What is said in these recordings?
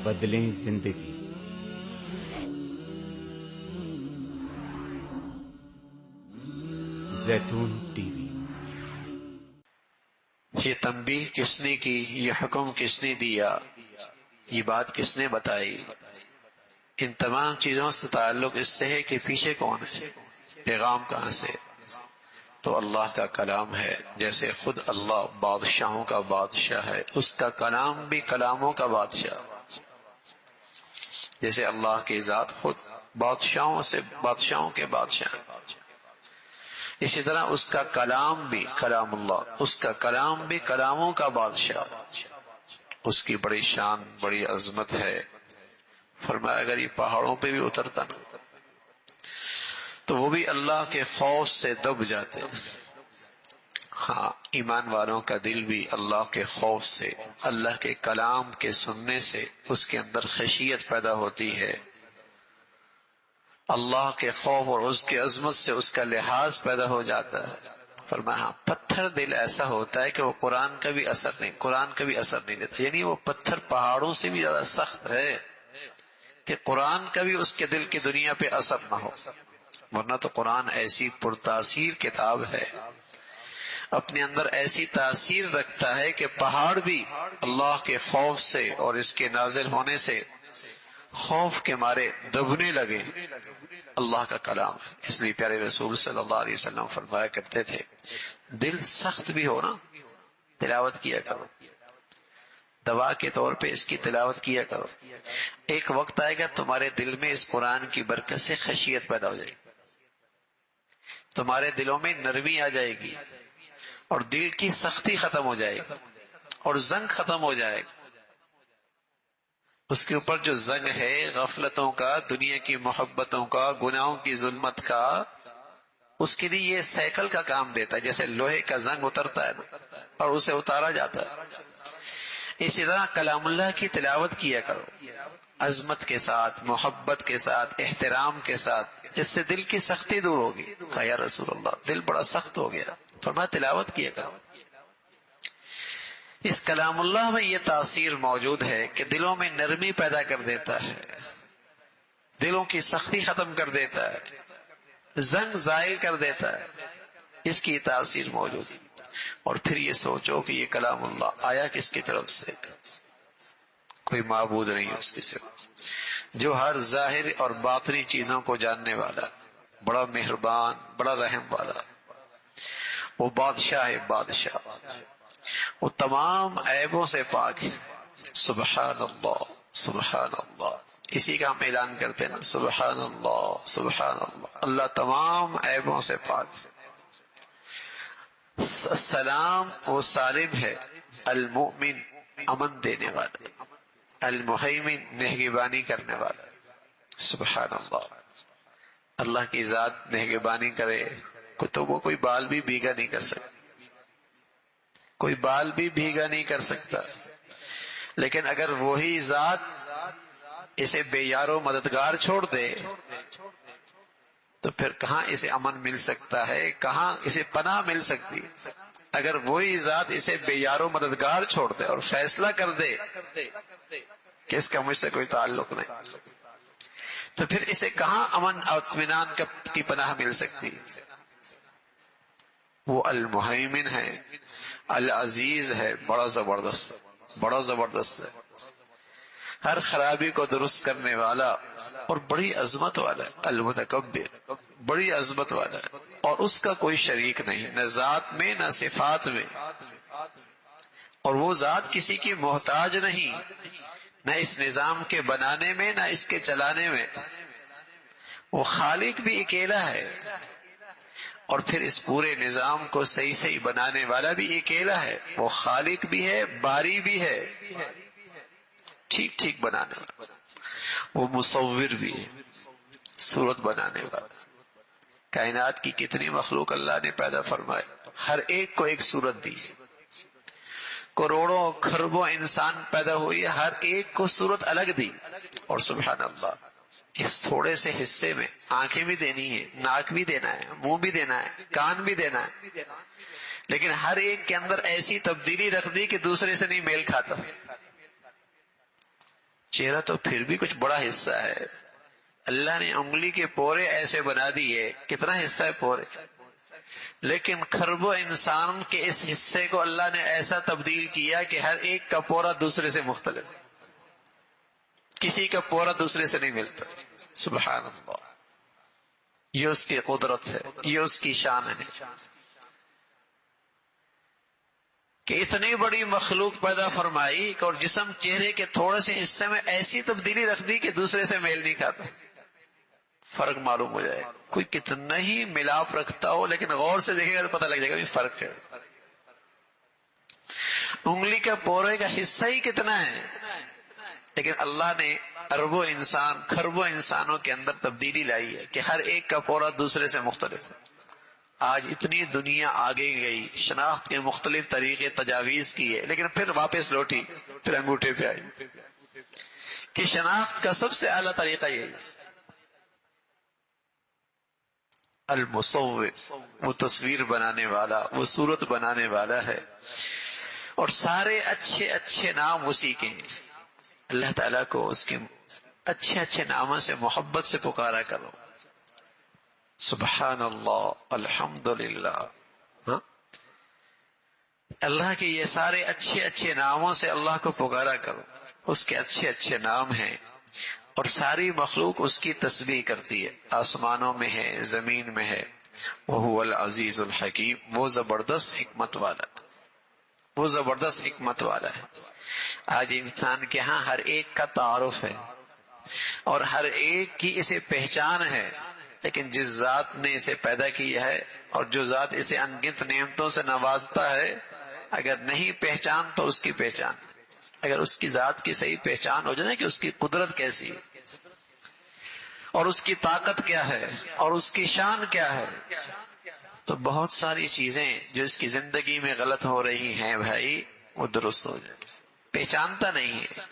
بدلیں زندگی۔ زیتون ٹی وی۔ یہ تنبیہ کس نے کی، یہ حکم کس نے دیا، یہ بات کس نے بتائی، ان تمام چیزوں سے تعلق اس سے ہے کہ پیچھے کون ہے، پیغام کہاں سے؟ تو اللہ کا کلام ہے۔ جیسے خود اللہ بادشاہوں کا بادشاہ ہے، اس کا کلام بھی کلاموں کا بادشاہ۔ جیسے اللہ کی ذات خود بادشاہوں کے بادشاہ ہے، اسی طرح اس کا کلام بھی کلام اللہ، اس کا کلام بھی کلاموں کا بادشاہ۔ اس کی بڑی شان، بڑی عظمت ہے۔ فرمایا اگر یہ پہاڑوں پہ بھی اترتا نا تو وہ بھی اللہ کے خوف سے دب جاتے۔ ہاں، ایمان والوں کا دل بھی اللہ کے خوف سے، اللہ کے کلام کے سننے سے اس کے اندر خشیت پیدا ہوتی ہے، اللہ کے خوف اور اس کی عظمت سے اس کا لحاظ پیدا ہو جاتا ہے۔ فرمایا ہاں، پتھر دل ایسا ہوتا ہے کہ وہ قرآن کا بھی اثر نہیں دیتا، یعنی وہ پتھر پہاڑوں سے بھی زیادہ سخت ہے کہ قرآن کا بھی اس کے دل کی دنیا پہ اثر نہ ہو۔ ورنہ تو قرآن ایسی پرتاثیر کتاب ہے، اپنے اندر ایسی تاثیر رکھتا ہے کہ پہاڑ بھی اللہ کے خوف سے اور اس کے نازل ہونے سے خوف کے مارے دبنے لگے۔ اللہ کا کلام ہے، اس لیے پیارے رسول صلی اللہ علیہ وسلم فرمایا کرتے تھے دل سخت بھی ہو نا، تلاوت کیا کرو، دوا کے طور پہ اس کی تلاوت کیا کرو۔ ایک وقت آئے گا تمہارے دل میں اس قرآن کی برکت سے خشیت پیدا ہو جائے گی، تمہارے دلوں میں نرمی آ جائے گی، اور دل کی سختی ختم ہو جائے گی، اور زنگ ختم ہو جائے گا۔ اس کے اوپر جو زنگ ہے غفلتوں کا، دنیا کی محبتوں کا، گناہوں کی ظلمت کا، اس کے لیے یہ سائیکل کا کام دیتا ہے۔ جیسے لوہے کا زنگ اترتا ہے اور اسے اتارا جاتا ہے، اسی طرح کلام اللہ کی تلاوت کیا کرو، عظمت کے ساتھ، محبت کے ساتھ، احترام کے ساتھ، جس سے دل کی سختی دور ہوگی۔ کہا یا رسول اللہ دل بڑا سخت ہو گیا، فرمایا تلاوت کیا کرو۔ اس کلام اللہ میں یہ تاثیر موجود ہے کہ دلوں میں نرمی پیدا کر دیتا ہے، دلوں کی سختی ختم کر دیتا ہے، زنگ زائل کر دیتا ہے، اس کی تاثیر موجود ہے۔ اور پھر یہ سوچو کہ یہ کلام اللہ آیا کس کی طرف سے؟ کوئی معبود نہیں اس کے سوا، جو ہر ظاہر اور باطنی چیزوں کو جاننے والا، بڑا مہربان، بڑا رحم والا، وہ بادشاہ ہے، بادشاہ، وہ تمام عیبوں سے پاک ہے۔ سبحان اللہ، سبحان اللہ، اسی کا ہم اعلان کرتے ہیں نا، سبحان اللہ، سبحان اللہ، اللہ تمام عیبوں سے پاک ہے۔ السلام وہ سالم ہے، المؤمن امن دینے والا، المہیمن نگہبانی کرنے والا۔ سبحان اللہ، اللہ کی ذات نگہبانی کرے تو وہ کوئی بال بھی بھیگا نہیں کر سکتا، کوئی بال بھی بھیگا نہیں کر سکتا، لیکن اگر وہی ذات اسے بے یار و مددگار چھوڑ دے تو پھر کہاں اسے امن مل سکتا ہے، کہاں اسے پناہ مل سکتی؟ اگر وہی ذات اسے بے یار و مددگار چھوڑ دے اور فیصلہ کر دے کہ اس کا مجھ سے کوئی تعلق نہیں، تو پھر اسے کہاں امن اور اطمینان کی پناہ مل سکتی؟ وہ المہیمن ہے، العزیز ہے، بڑا زبردست ہے، ہر خرابی کو درست کرنے والا اور بڑی عظمت والا، المتکبر، بڑی عظمت والا، اور اس کا کوئی شریک نہیں، نہ ذات میں نہ صفات میں، اور وہ ذات کسی کی محتاج نہیں، نہ اس نظام کے بنانے میں نہ اس کے چلانے میں۔ وہ خالق بھی اکیلا ہے، اور پھر اس پورے نظام کو صحیح بنانے والا بھی اکیلا ہے۔ وہ خالق بھی ہے، باری بھی ہے، ٹھیک بنانے والا، وہ مصور بھی ہے، صورت بنانے والا۔ کائنات کی کتنی مخلوق اللہ نے پیدا فرمائے، ہر ایک کو ایک صورت دی، کروڑوں کھربوں انسان پیدا ہوئی، ہر ایک کو صورت الگ دی، اور سبحان اللہ اس تھوڑے سے حصے میں آنکھیں بھی دینی ہے، ناک بھی دینا ہے، منہ بھی دینا ہے، کان بھی دینا ہے، لیکن ہر ایک کے اندر ایسی تبدیلی رکھ دی کہ دوسرے سے نہیں میل کھاتا۔ چہرہ تو پھر بھی کچھ بڑا حصہ ہے، اللہ نے انگلی کے پورے ایسے بنا دیے، کتنا حصہ ہے پورے، لیکن کھربوں انسان کے اس حصے کو اللہ نے ایسا تبدیل کیا کہ ہر ایک کا پورا دوسرے سے مختلف، کسی کا پورا دوسرے سے نہیں ملتا۔ سبحان اللہ، یہ اس کی قدرت ہے، یہ اس کی شان ہے کہ اتنی بڑی مخلوق پیدا فرمائی اور جسم چہرے کے تھوڑے سے حصے میں ایسی تبدیلی رکھ دی کہ دوسرے سے میل نہیں کھاتا۔ فرق معلوم ہو جائے، کوئی کتنا ہی ملاپ رکھتا ہو لیکن غور سے دیکھے گا تو پتہ لگ جائے گا کہ فرق ہے۔ انگلی کا پورے کا حصہ ہی کتنا ہے، لیکن اللہ نے اربوں انسان کھربوں انسانوں کے اندر تبدیلی لائی ہے کہ ہر ایک کا پورا دوسرے سے مختلف ہے۔ آج اتنی دنیا آگے گئی، شناخت کے مختلف طریقے تجاویز کیے، لیکن پھر واپس لوٹی، پھر انگوٹھے پہ آئی کہ شناخت کا سب سے اعلیٰ طریقہ یہی المصور، وہ تصویر بنانے والا، وہ صورت بنانے والا ہے، اور سارے اچھے اچھے نام اسی کے ہیں۔ اللہ تعالیٰ کو اس کے اچھے اچھے ناموں سے محبت سے پکارا کرو، سبحان اللہ، الحمدللہ۔ اللہ کے یہ سارے اچھے اچھے ناموں سے اللہ کو پکارا کرو، اس کے اچھے اچھے نام ہیں، اور ساری مخلوق اس کی تسبیح کرتی ہے، آسمانوں میں ہے، زمین میں ہے۔ وَهُوَ الْعَزِيزُ الْحَكِيمُ، وہ زبردست حکمت والا، وہ زبردست حکمت والا ہے۔ آج انسان کے ہاں ہر ایک کا تعارف ہے اور ہر ایک کی اسے پہچان ہے، لیکن جس ذات نے اسے پیدا کیا ہے اور جو ذات اسے انگنت نعمتوں سے نوازتا ہے، اگر نہیں پہچان تو اس کی پہچان، اگر اس کی ذات کی صحیح پہچان ہو جائے کہ اس کی قدرت کیسی ہے اور اس کی طاقت کیا ہے اور اس کی شان کیا ہے، تو بہت ساری چیزیں جو اس کی زندگی میں غلط ہو رہی ہیں بھائی، وہ درست ہو جائے۔ پہچانتا نہیں ہے،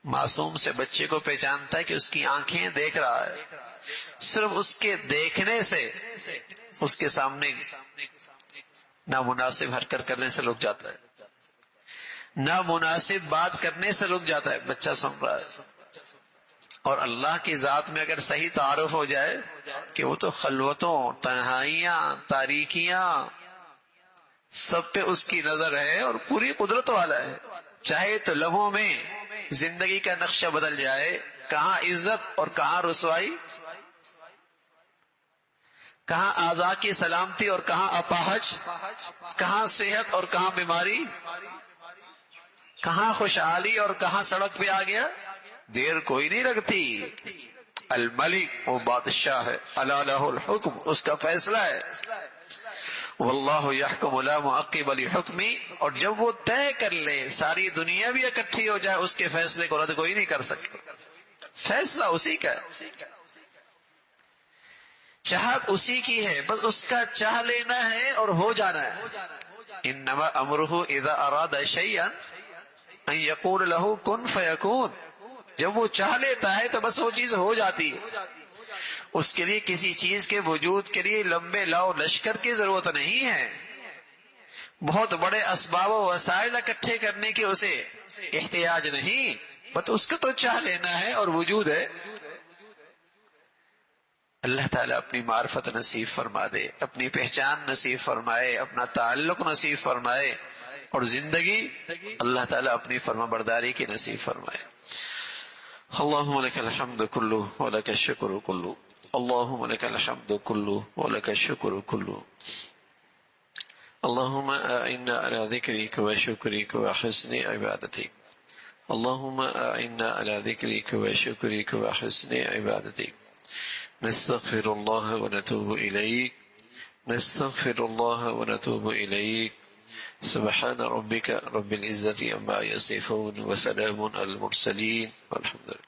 معصوم سے بچے کو پہچانتا ہے کہ اس کی آنکھیں دیکھ رہا ہے، صرف اس کے دیکھنے سے اس کے سامنے نامناسب حرکت کرنے سے رک جاتا ہے، نامناسب بات کرنے سے رک جاتا ہے، بچہ سن رہا ہے۔ اور اللہ کی ذات میں اگر صحیح تعارف ہو جائے کہ وہ تو خلوتوں، تنہائیاں، تاریکیاں، سب پہ اس کی نظر ہے اور پوری قدرت والا ہے، چاہے تو لمحوں میں زندگی کا نقشہ بدل جائے، کہاں عزت اور کہاں رسوائی، کہاں اعضاء کی سلامتی اور کہاں اپاہج، کہاں صحت اور کہاں بیماری، کہاں خوشحالی اور کہاں سڑک پہ آ گیا، دیر کوئی نہیں لگتی۔ الملک، وہ بادشاہ ہے، الا لہ الحکم، اس کا فیصلہ ہے، واللہ یحکم لا معقب لحکمہ، اور جب وہ طے کر لے ساری دنیا بھی اکٹھی ہو جائے، اس کے فیصلے کو رد کوئی نہیں کر سکتا، فیصلہ اسی کا ہے، چاہت اسی کی ہے، بس اس کا چاہ لینا ہے اور ہو جانا ہے۔ انما امرہ اذا اراد شیئا ان یقول لہ کن فیکون، جب وہ چاہ لیتا ہے تو بس وہ چیز ہو جاتی ہے، اس کے لیے کسی چیز کے وجود کے لیے لمبے لاؤ لشکر کی ضرورت نہیں ہے، بہت بڑے اسباب و وسائل اکٹھے کرنے کی اسے احتیاج نہیں، بس اس کو تو چاہ لینا ہے اور وجود ہے۔ اللہ تعالیٰ اپنی معرفت نصیب فرما دے، اپنی پہچان نصیب فرمائے، اپنا تعلق نصیب فرمائے، اور زندگی اللہ تعالیٰ اپنی فرما برداری کی نصیب فرمائے۔ اللہم لک الحمد کلہ ولک الشکر کلہ، اللہم لک الحمد کلہ ولک الشکر کلہ، اللہم اعنا علی ذکرک وشکرک وحسن عبادتک، اللہم اعنا علی ذکرک وشکرک وحسن عبادتک، نستغفر اللہ ونتوب الیک، نستغفر اللہ ونتوب الیک، سبحان ربک رب العزت عما یصفون وسلام علی المرسلین والحمد للہ۔